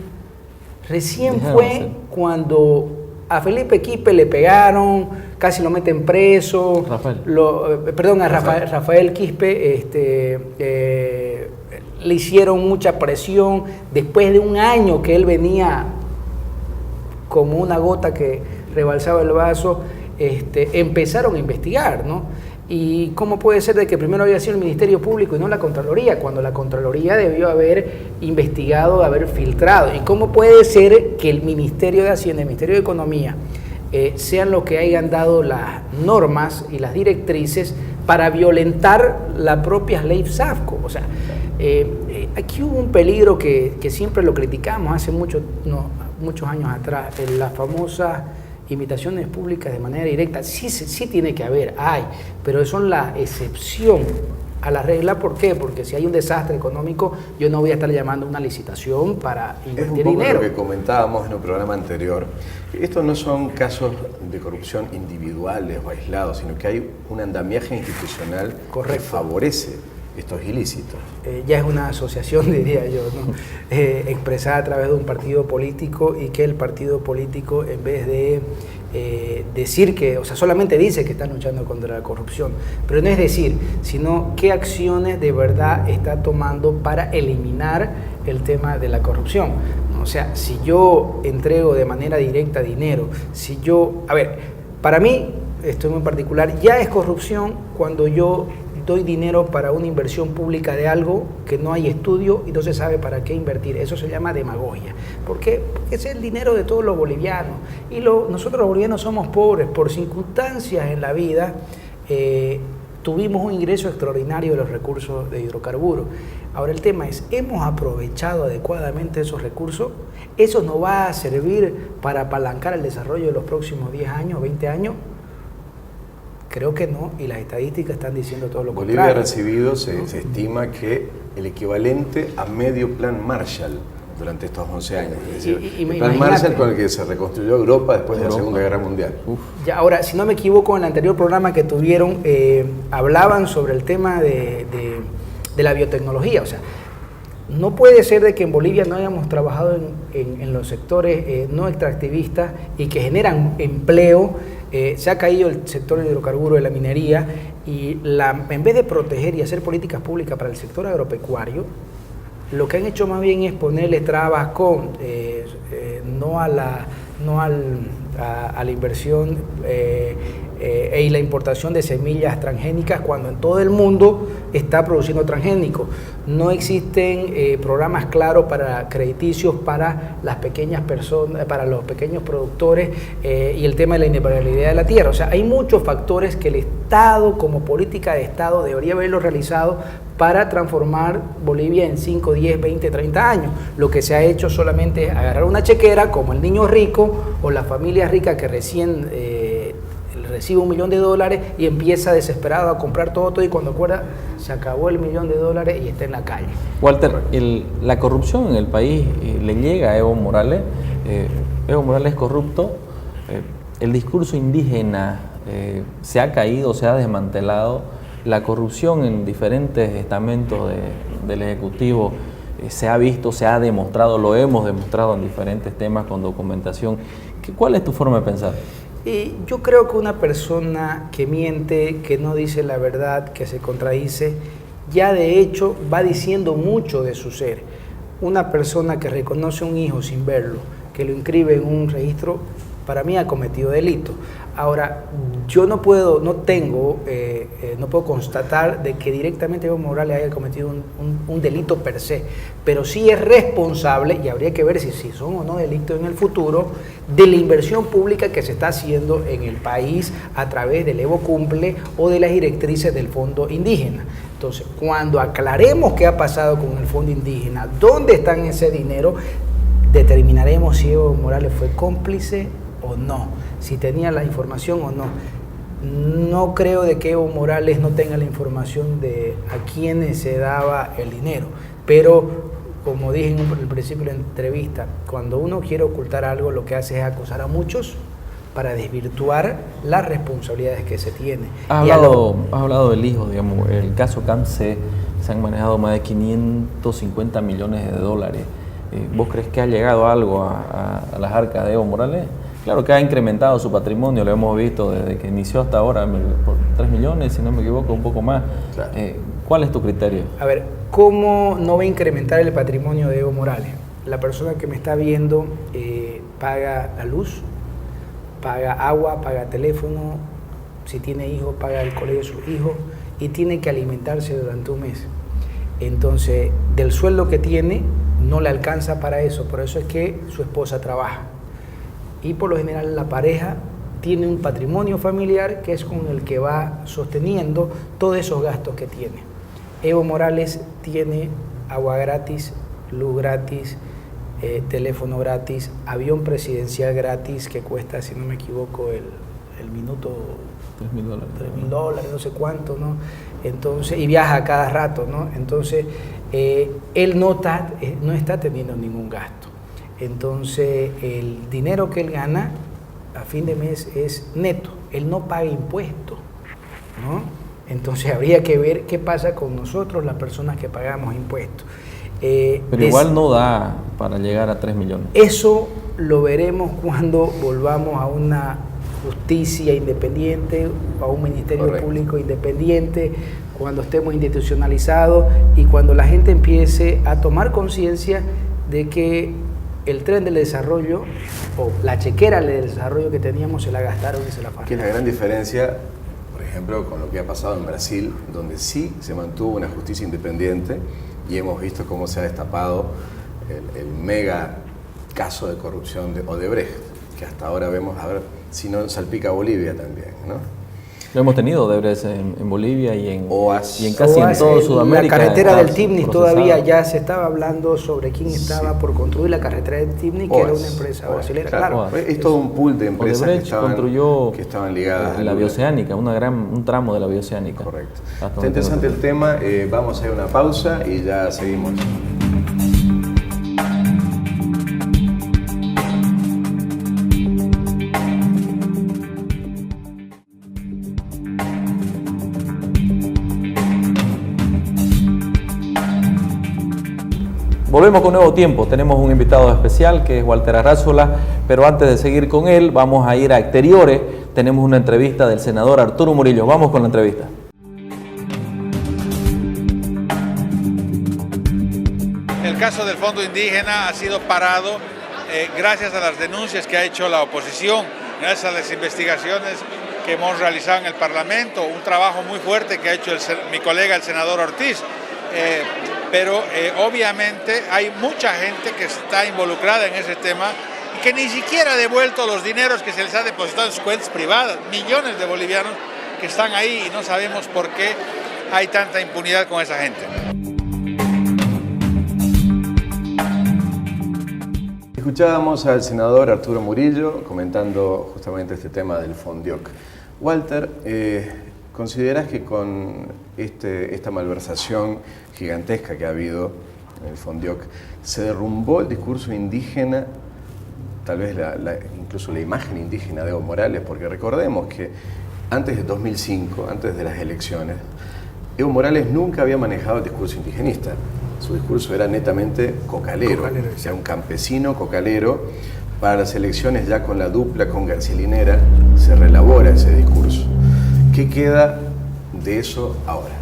recién Dejaron fue hacer. cuando a Felipe Quispe le pegaron, casi lo meten preso, Rafael. a Rafael Quispe, le hicieron mucha presión, después de un año que él venía como una gota que rebalsaba el vaso, empezaron a investigar, ¿no? ¿Y cómo puede ser de que primero había sido el Ministerio Público y no la Contraloría, cuando la Contraloría debió haber investigado, haber filtrado? ¿Y cómo puede ser que el Ministerio de Hacienda, el Ministerio de Economía, sean los que hayan dado las normas y las directrices para violentar la propia ley SAFCO? O sea, aquí hubo un peligro que siempre lo criticamos hace muchos años atrás, las famosas invitaciones públicas de manera directa. Sí tiene que haber, pero son la excepción a la regla. ¿Por qué? Porque si hay un desastre económico, yo no voy a estar llamando a una licitación para Es un invertir poco dinero. lo que comentábamos en un programa anterior. Estos no son casos de corrupción individuales o aislados, sino que hay un andamiaje institucional Correcto. que favorece estos ilícitos. Ya es una asociación, diría yo, ¿no? Expresada a través de un partido político, y que el partido político, en vez de decir que, o sea, solamente dice que están luchando contra la corrupción, pero no es decir, sino qué acciones de verdad está tomando para eliminar el tema de la corrupción. O sea, si yo entrego de manera directa dinero, para mí, esto es muy particular, ya es corrupción cuando yo doy dinero para una inversión pública de algo que no hay estudio y no se sabe para qué invertir. Eso se llama demagogia. ¿Por qué? Porque es el dinero de todos los bolivianos. Y nosotros los bolivianos somos pobres. Por circunstancias en la vida, tuvimos un ingreso extraordinario de los recursos de hidrocarburos. Ahora el tema es, ¿hemos aprovechado adecuadamente esos recursos? ¿Eso nos va a servir para apalancar el desarrollo de los próximos 10 años, 20 años? Creo que no, y las estadísticas están diciendo todo lo Bolivia ha contrario. recibido, se estima que el equivalente a medio plan Marshall durante estos 11 años. Es decir, el plan imagínate. Marshall con el que se reconstruyó Europa después de la Europa. Segunda Guerra Mundial. Ya, ahora, si no me equivoco, en el anterior programa que tuvieron, hablaban sobre el tema de la biotecnología. O sea, no puede ser de que en Bolivia no hayamos trabajado en los sectores no extractivistas y que generan empleo. Se ha caído el sector del hidrocarburo, de la minería, y en vez de proteger y hacer políticas públicas para el sector agropecuario, lo que han hecho más bien es ponerle trabas no a la inversión y la importación de semillas transgénicas, cuando en todo el mundo está produciendo transgénicos. No existen programas claros para crediticios para las pequeñas personas, para los pequeños productores, y el tema de la inevitabilidad de la tierra. O sea, hay muchos factores que el Estado, como política de Estado, debería haberlo realizado para transformar Bolivia en 5, 10, 20, 30 años. Lo que se ha hecho solamente es agarrar una chequera, como el niño rico o la familia rica que recién recibe $1 millón y empieza desesperado a comprar todo, y cuando acuerda se acabó el $1 millón y está en la calle. Walter, la corrupción en el país le llega a Evo Morales. Evo Morales es corrupto. El discurso indígena se ha caído, se ha desmantelado. La corrupción en diferentes estamentos del Ejecutivo se ha visto, se ha demostrado, lo hemos demostrado en diferentes temas con documentación. ¿Cuál es tu forma de pensar? Y yo creo que una persona que miente, que no dice la verdad, que se contradice, ya de hecho va diciendo mucho de su ser. Una persona que reconoce a un hijo sin verlo, que lo inscribe en un registro, para mí ha cometido delito. Ahora, yo no puedo constatar de que directamente Evo Morales haya cometido un delito per se, pero sí es responsable, y habría que ver si son o no delitos en el futuro, de la inversión pública que se está haciendo en el país a través del Evo Cumple o de las directrices del Fondo Indígena. Entonces, cuando aclaremos qué ha pasado con el Fondo Indígena, dónde está ese dinero, determinaremos si Evo Morales fue cómplice o no, si tenía la información o no. No creo de que Evo Morales no tenga la información de a quiénes se daba el dinero, pero como dije en el principio de la entrevista, cuando uno quiere ocultar algo, lo que hace es acusar a muchos para desvirtuar las responsabilidades que se tiene. Has hablado del hijo, digamos, el caso CAMSE, se han manejado más de 550 millones de dólares. ¿Vos crees que ha llegado algo a las arcas de Evo Morales? Claro que ha incrementado su patrimonio, lo hemos visto desde que inició hasta ahora, por 3 millones, si no me equivoco, un poco más. Claro. ¿Cuál es tu criterio? A ver, ¿cómo no va a incrementar el patrimonio de Evo Morales? La persona que me está viendo paga la luz, paga agua, paga teléfono, si tiene hijos, paga el colegio de sus hijos y tiene que alimentarse durante un mes. Entonces, del sueldo que tiene, no le alcanza para eso, por eso es que su esposa trabaja. Y por lo general la pareja tiene un patrimonio familiar que es con el que va sosteniendo todos esos gastos que tiene. Evo Morales tiene agua gratis, luz gratis, teléfono gratis, avión presidencial gratis que cuesta, si no me equivoco, el minuto $3.000, no sé cuánto, ¿no? Entonces, y viaja cada rato, ¿no? Entonces, él no está teniendo ningún gasto. Entonces, el dinero que él gana a fin de mes es neto, él no paga impuestos, ¿no? Entonces, habría que ver qué pasa con nosotros, las personas que pagamos impuestos. Pero igual no da para llegar a 3 millones. Eso lo veremos cuando volvamos a una justicia independiente, a un ministerio Correcto. Público independiente, cuando estemos institucionalizados y cuando la gente empiece a tomar conciencia de que el tren del desarrollo o la chequera del desarrollo que teníamos se la gastaron y se la pagaron. Que es la gran diferencia, por ejemplo, con lo que ha pasado en Brasil, donde sí se mantuvo una justicia independiente y hemos visto cómo se ha destapado el mega caso de corrupción de Odebrecht, que hasta ahora vemos, a ver si no salpica a Bolivia también, ¿no? Lo hemos tenido Odebrecht en Bolivia y en casi en todo Sudamérica. La carretera del Timnis todavía ya se estaba hablando sobre quién estaba por construir la carretera del Timnis, que era una empresa brasileña. Claro. Es todo un pool de empresas que estaban ligadas a la bioceánica, un tramo de la bioceánica. Correcto. Está interesante el tema, vamos a ir a una pausa y ya seguimos. Volvemos con Nuevo Tiempo, tenemos un invitado especial que es Walter Arrazola, pero antes de seguir con él vamos a ir a exteriores, tenemos una entrevista del senador Arturo Murillo, vamos con la entrevista. El caso del Fondo Indígena ha sido parado gracias a las denuncias que ha hecho la oposición, gracias a las investigaciones que hemos realizado en el Parlamento, un trabajo muy fuerte que ha hecho mi colega el senador Ortiz. Pero obviamente hay mucha gente que está involucrada en ese tema y que ni siquiera ha devuelto los dineros que se les ha depositado en sus cuentas privadas, millones de bolivianos que están ahí y no sabemos por qué hay tanta impunidad con esa gente. Escuchábamos al senador Arturo Murillo comentando justamente este tema del Fondioc. Walter, ¿consideras que con esta malversación gigantesca que ha habido en el Fondioc se derrumbó el discurso indígena, tal vez incluso la imagen indígena de Evo Morales? Porque recordemos que antes de 2005, antes de las elecciones, Evo Morales nunca había manejado el discurso indigenista. Su discurso era netamente cocalero, era un campesino cocalero, para las elecciones ya con la dupla con García Linera se reelabora ese discurso. ¿Qué queda de eso ahora?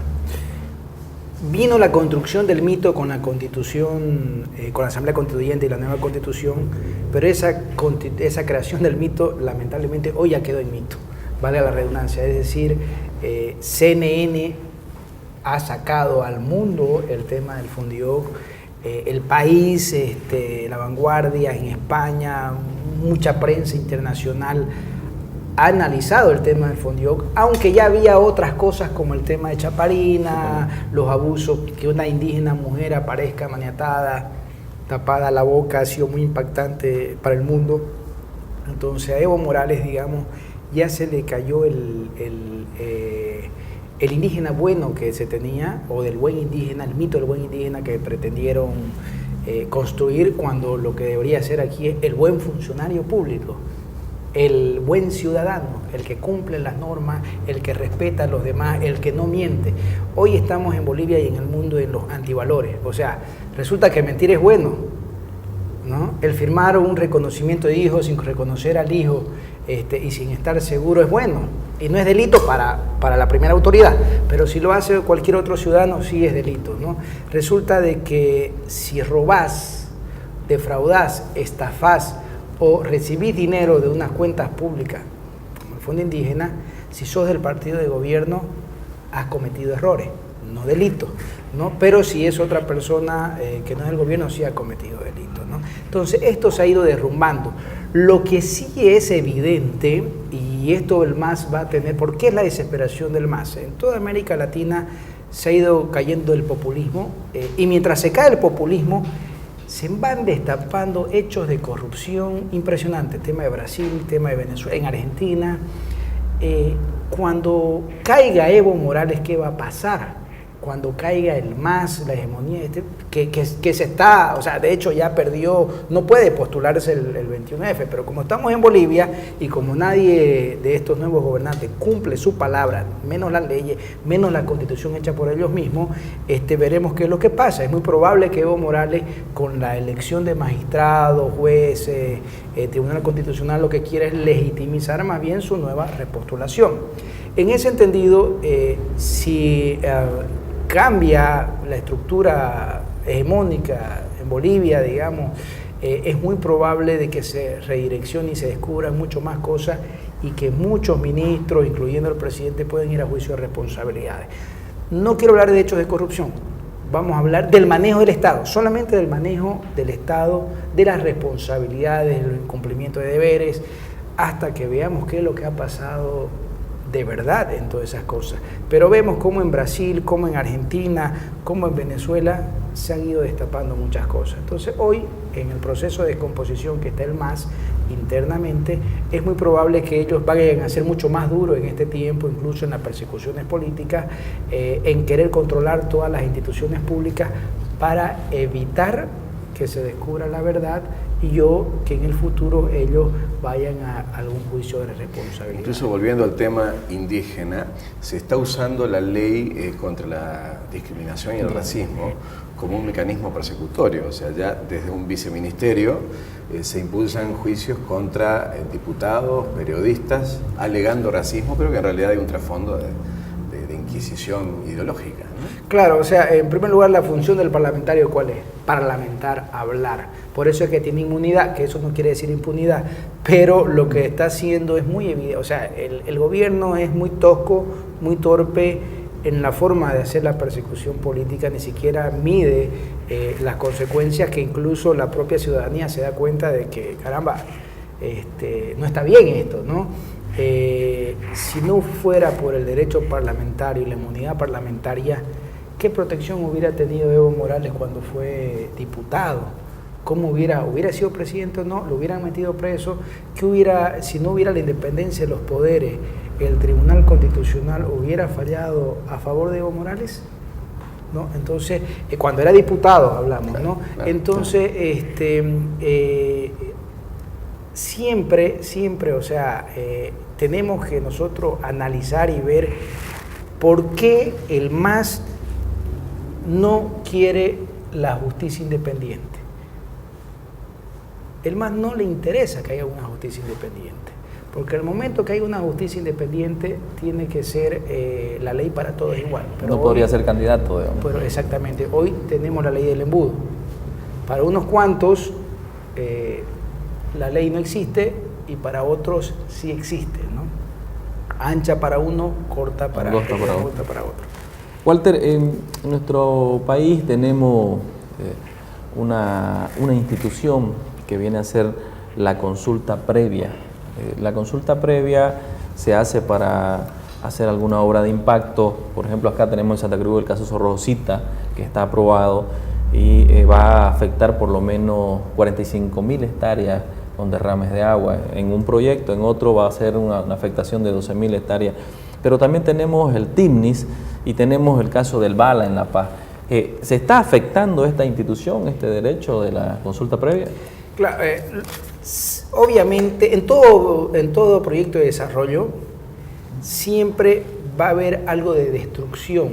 Vino la construcción del mito con la Constitución, con la Asamblea Constituyente y la nueva Constitución, pero esa creación del mito lamentablemente hoy ya quedó en mito, vale la redundancia, es decir, CNN ha sacado al mundo el tema del Fundioc, El País, La Vanguardia en España, mucha prensa internacional ha analizado el tema del Fundioc, aunque ya había otras cosas como el tema de Chaparina, los abusos, que una indígena mujer aparezca maniatada, tapada la boca, ha sido muy impactante para el mundo. Entonces a Evo Morales, digamos, ya se le cayó el indígena bueno que se tenía, o del buen indígena, el mito del buen indígena que pretendieron construir, cuando lo que debería ser aquí es el buen funcionario público, el buen ciudadano, el que cumple las normas, el que respeta a los demás, el que no miente. Hoy estamos en Bolivia y en el mundo en los antivalores, o sea, resulta que mentir es bueno, ¿no? El firmar un reconocimiento de hijo sin reconocer al hijo y sin estar seguro es bueno, y no es delito para la primera autoridad, pero si lo hace cualquier otro ciudadano sí es delito, ¿no? Resulta de que si robás, defraudás, estafás o recibís dinero de unas cuentas públicas, como el Fondo Indígena, si sos del partido de gobierno, has cometido errores, no delitos, ¿no? Pero si es otra persona que no es del gobierno, sí ha cometido delitos, ¿no? Entonces, esto se ha ido derrumbando. Lo que sí es evidente, y esto el MAS va a tener, ¿por qué es la desesperación del MAS? En toda América Latina se ha ido cayendo el populismo, y mientras se cae el populismo, se van destapando hechos de corrupción impresionantes, tema de Brasil, tema de Venezuela, en Argentina. Cuando caiga Evo Morales, ¿qué va a pasar? Cuando caiga el MAS, la hegemonía, que se está, o sea, de hecho ya perdió, no puede postularse el 21F, pero como estamos en Bolivia y como nadie de estos nuevos gobernantes cumple su palabra, menos las leyes, menos la constitución hecha por ellos mismos, veremos qué es lo que pasa. Es muy probable que Evo Morales, con la elección de magistrados, jueces, Tribunal Constitucional, lo que quiere es legitimizar más bien su nueva repostulación. En ese entendido, si cambia la estructura hegemónica en Bolivia, digamos, es muy probable de que se redireccione y se descubran mucho más cosas y que muchos ministros, incluyendo el presidente, pueden ir a juicio de responsabilidades. No quiero hablar de hechos de corrupción, vamos a hablar del manejo del Estado, solamente del manejo del Estado, de las responsabilidades, del incumplimiento de deberes, hasta que veamos qué es lo que ha pasado de verdad en todas esas cosas. Pero vemos cómo en Brasil, cómo en Argentina, cómo en Venezuela se han ido destapando muchas cosas. Entonces hoy, en el proceso de descomposición que está el MAS internamente, es muy probable que ellos vayan a ser mucho más duros en este tiempo, incluso en las persecuciones políticas, en querer controlar todas las instituciones públicas para evitar que se descubra la verdad y que en el futuro ellos vayan a algún juicio de responsabilidad. Incluso volviendo al tema indígena, se está usando la ley contra la discriminación y el racismo como un mecanismo persecutorio, o sea, ya desde un viceministerio se impulsan juicios contra diputados, periodistas, alegando racismo, pero que en realidad hay un trasfondo de inquisición ideológica, ¿no? Claro, o sea, en primer lugar, la función del parlamentario, ¿cuál es? Parlamentar, hablar. Por eso es que tiene inmunidad, que eso no quiere decir impunidad, pero lo que está haciendo es muy evidente. O sea, el gobierno es muy tosco, muy torpe en la forma de hacer la persecución política, ni siquiera mide las consecuencias, que incluso la propia ciudadanía se da cuenta de que, caramba, no está bien esto, ¿no? Si no fuera por el derecho parlamentario y la inmunidad parlamentaria, ¿qué protección hubiera tenido Evo Morales cuando fue diputado? ¿Cómo hubiera sido presidente o no? ¿Lo hubieran metido preso? Si no hubiera la independencia de los poderes, el Tribunal Constitucional hubiera fallado a favor de Evo Morales? ¿No? Entonces, cuando era diputado hablamos, ¿no? Entonces, siempre, o sea, tenemos que nosotros analizar y ver por qué el MAS no quiere la justicia independiente. el MAS no le interesa que haya una justicia independiente, porque el momento que haya una justicia independiente tiene que ser la ley para todos igual. Pero no podría ser candidato, digamos. Pero exactamente, hoy tenemos la ley del embudo. Para unos cuantos la ley no existe y para otros sí existe, ¿no? Ancha para uno, corta para otro. Walter, en nuestro país tenemos una institución que viene a ser la consulta previa. La consulta previa se hace para hacer alguna obra de impacto. Por ejemplo, acá tenemos en Santa Cruz el caso Cerro Rosita, que está aprobado y va a afectar por lo menos 45.000 hectáreas con derrames de agua. En un proyecto, en otro va a ser una afectación de 12.000 hectáreas. Pero también tenemos el TIMNIS y tenemos el caso del Bala en La Paz. ¿Se está afectando esta institución, este derecho de la consulta previa? Claro, obviamente en todo proyecto de desarrollo siempre va a haber algo de destrucción,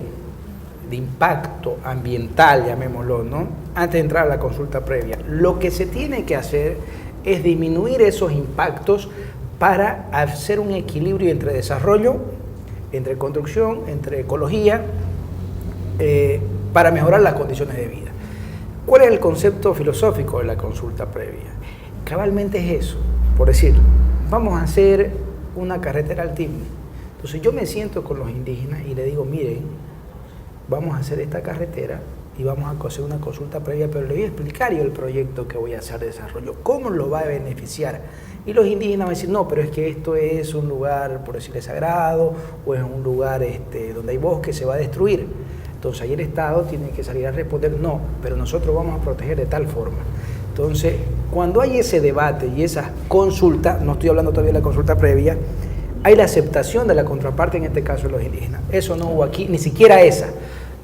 de impacto ambiental, llamémoslo, ¿no? Antes de entrar a la consulta previa. Lo que se tiene que hacer es disminuir esos impactos para hacer un equilibrio entre desarrollo, entre construcción, entre ecología, para mejorar las condiciones de vida. ¿Cuál es el concepto filosófico de la consulta previa? Cabalmente es eso, por decir, vamos a hacer una carretera al Timni. Entonces yo me siento con los indígenas y le digo, miren, vamos a hacer esta carretera y vamos a hacer una consulta previa, pero le voy a explicar yo el proyecto que voy a hacer de desarrollo, cómo lo va a beneficiar. Y los indígenas van a decir, no, pero es que esto es un lugar, por decirle, sagrado, o es un lugar donde hay bosque, se va a destruir. Entonces ahí el Estado tiene que salir a responder, no, pero nosotros vamos a proteger de tal forma. Entonces, cuando hay ese debate y esa consulta, no estoy hablando todavía de la consulta previa, hay la aceptación de la contraparte, en este caso de los indígenas. Eso no hubo aquí, ni siquiera esa,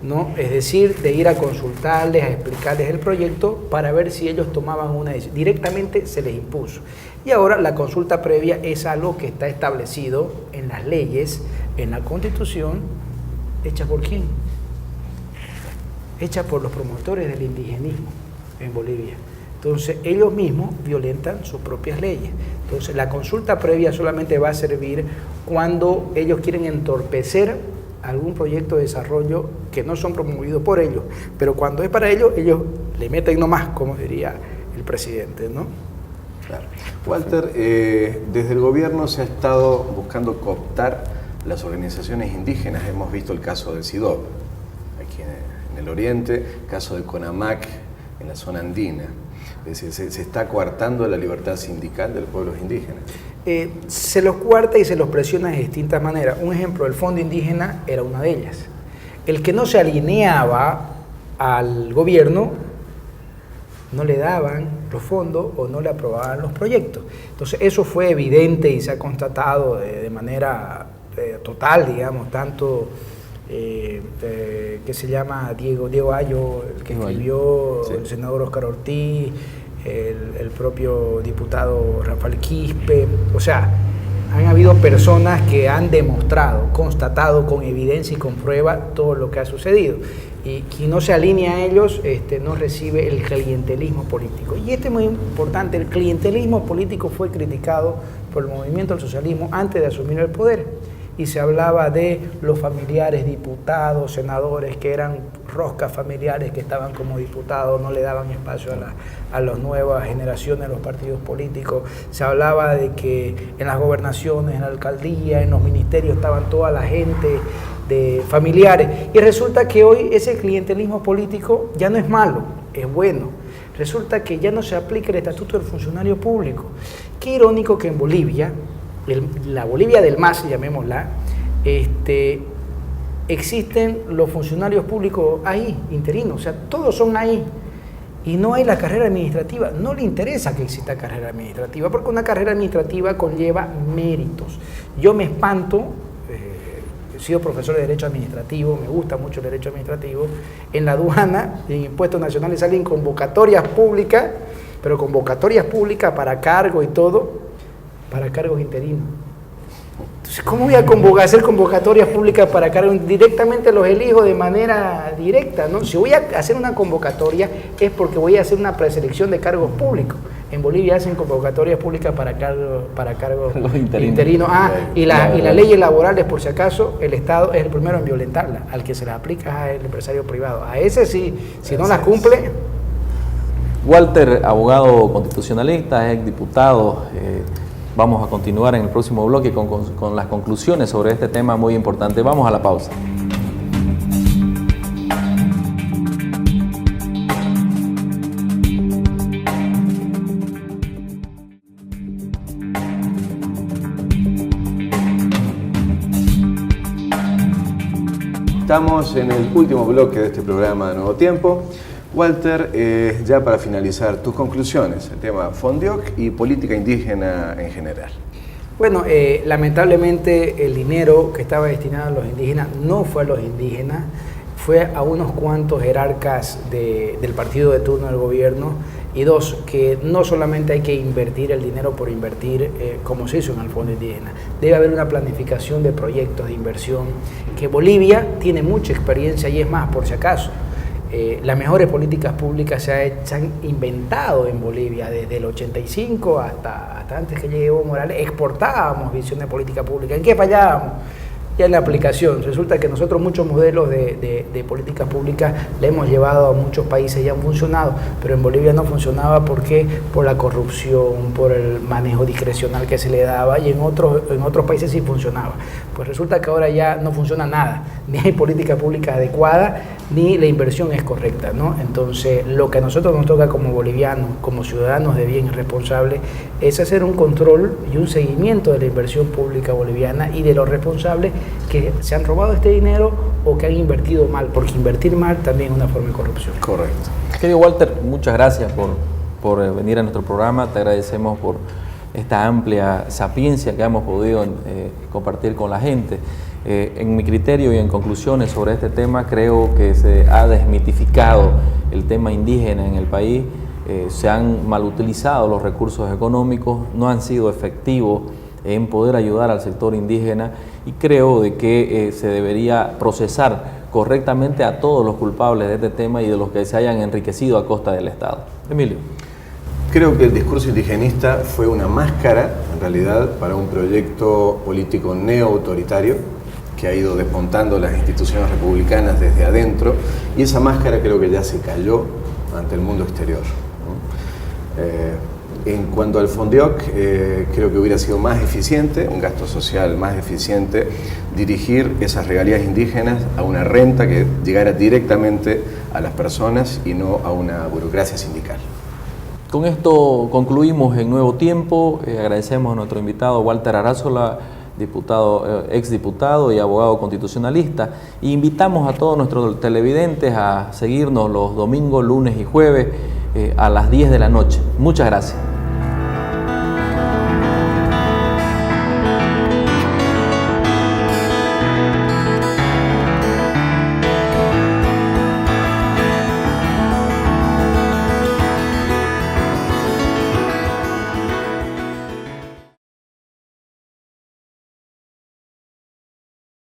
¿no? Es decir, de ir a consultarles, a explicarles el proyecto para ver si ellos tomaban una decisión. Directamente se les impuso. Y ahora la consulta previa es algo que está establecido en las leyes, en la Constitución, ¿hecha por quién? Hecha por los promotores del indigenismo en Bolivia. Entonces, ellos mismos violentan sus propias leyes. Entonces, la consulta previa solamente va a servir cuando ellos quieren entorpecer algún proyecto de desarrollo que no son promovidos por ellos. Pero cuando es para ellos, ellos le meten nomás, como diría el presidente, ¿no? Claro. Walter, desde el gobierno se ha estado buscando cooptar las organizaciones indígenas. Hemos visto el caso del CIDOB, aquí en el oriente, caso del CONAMAC en la zona andina. Es decir, se está coartando la libertad sindical de los pueblos indígenas. Se los coarta y se los presiona de distintas maneras. Un ejemplo, el Fondo Indígena era una de ellas. El que no se alineaba al gobierno, no le daban los fondos o no le aprobaban los proyectos. Entonces eso fue evidente y se ha constatado de manera total, digamos, tanto que se llama Diego Ayo, el que escribió, sí. El senador Óscar Ortiz, el propio diputado Rafael Quispe. O sea, han habido personas que han demostrado, constatado con evidencia y con prueba todo lo que ha sucedido. Y quien no se alinea a ellos no recibe el clientelismo político. Y esto es muy importante, el clientelismo político fue criticado por el movimiento del socialismo antes de asumir el poder. Y se hablaba de los familiares, diputados, senadores, que eran roscas familiares que estaban como diputados, no le daban espacio a las nuevas generaciones de los partidos políticos. Se hablaba de que en las gobernaciones, en la alcaldía, en los ministerios estaban toda la gente de familiares. Y resulta que hoy ese clientelismo político ya no es malo, es bueno. Resulta que ya no se aplica el estatuto del funcionario público. Qué irónico que en Bolivia, la Bolivia del MAS, llamémosla, existen los funcionarios públicos ahí, interinos, o sea, todos son ahí, y no hay la carrera administrativa. No le interesa que exista carrera administrativa, porque una carrera administrativa conlleva méritos. Yo me espanto, he sido profesor de Derecho Administrativo, me gusta mucho el Derecho Administrativo, en la aduana, en Impuestos Nacionales salen convocatorias públicas, pero convocatorias públicas para cargo y todo, para cargos interinos. Entonces, ¿cómo voy a hacer convocatorias públicas para cargos? Directamente los elijo de manera directa, ¿no? Si voy a hacer una convocatoria es porque voy a hacer una preselección de cargos públicos. En Bolivia hacen convocatorias públicas para cargos Los interinos. interinos. Y las leyes laborales, por si acaso, el Estado es el primero en violentarlas. Al que se las aplica es el empresario privado. A ese sí, si no las cumple... Walter, abogado constitucionalista, ex diputado, vamos a continuar en el próximo bloque con las conclusiones sobre este tema muy importante. Vamos a la pausa. Estamos en el último bloque de este programa de Nuevo Tiempo. Walter, ya para finalizar, tus conclusiones, el tema Fondioc y política indígena en general. Bueno, lamentablemente el dinero que estaba destinado a los indígenas no fue a los indígenas, fue a unos cuantos jerarcas del partido de turno del gobierno. Y dos, que no solamente hay que invertir el dinero por invertir, como se hizo en el Fondo Indígena. Debe haber una planificación de proyectos de inversión, que Bolivia tiene mucha experiencia y es más, por si acaso. Las mejores políticas públicas se han inventado en Bolivia desde el 85 hasta antes que llegue Evo Morales. Exportábamos visión de política pública. ¿En qué fallábamos? Ya en la aplicación. Resulta que nosotros muchos modelos de políticas públicas le hemos llevado a muchos países y han funcionado, pero en Bolivia no funcionaba. ¿Por qué? Por la corrupción, por el manejo discrecional que se le daba, y en otros países sí funcionaba. Pues resulta que ahora ya no funciona nada, ni hay política pública adecuada, ni la inversión es correcta, ¿no? Entonces, lo que a nosotros nos toca como bolivianos, como ciudadanos de bien y responsables, es hacer un control y un seguimiento de la inversión pública boliviana y de los responsables que se han robado este dinero o que han invertido mal, porque invertir mal también es una forma de corrupción. Correcto. Querido Walter, muchas gracias por venir a nuestro programa. Te agradecemos por esta amplia sapiencia que hemos podido compartir con la gente. En mi criterio y en conclusiones sobre este tema, creo que se ha desmitificado el tema indígena en el país. Se han mal utilizado los recursos económicos, no han sido efectivos en poder ayudar al sector indígena, y creo de que se debería procesar correctamente a todos los culpables de este tema y de los que se hayan enriquecido a costa del Estado. Emilio. Creo que el discurso indigenista fue una máscara, en realidad, para un proyecto político neo-autoritario que ha ido desmontando las instituciones republicanas desde adentro, y esa máscara creo que ya se cayó ante el mundo exterior, ¿no? En cuanto al Fondioc, creo que hubiera sido más eficiente, un gasto social más eficiente, dirigir esas regalías indígenas a una renta que llegara directamente a las personas y no a una burocracia sindical. Con esto concluimos en Nuevo Tiempo. Agradecemos a nuestro invitado Walter Arrazola, exdiputado y abogado constitucionalista. E invitamos a todos nuestros televidentes a seguirnos los domingos, lunes y jueves a las 10 de la noche. Muchas gracias.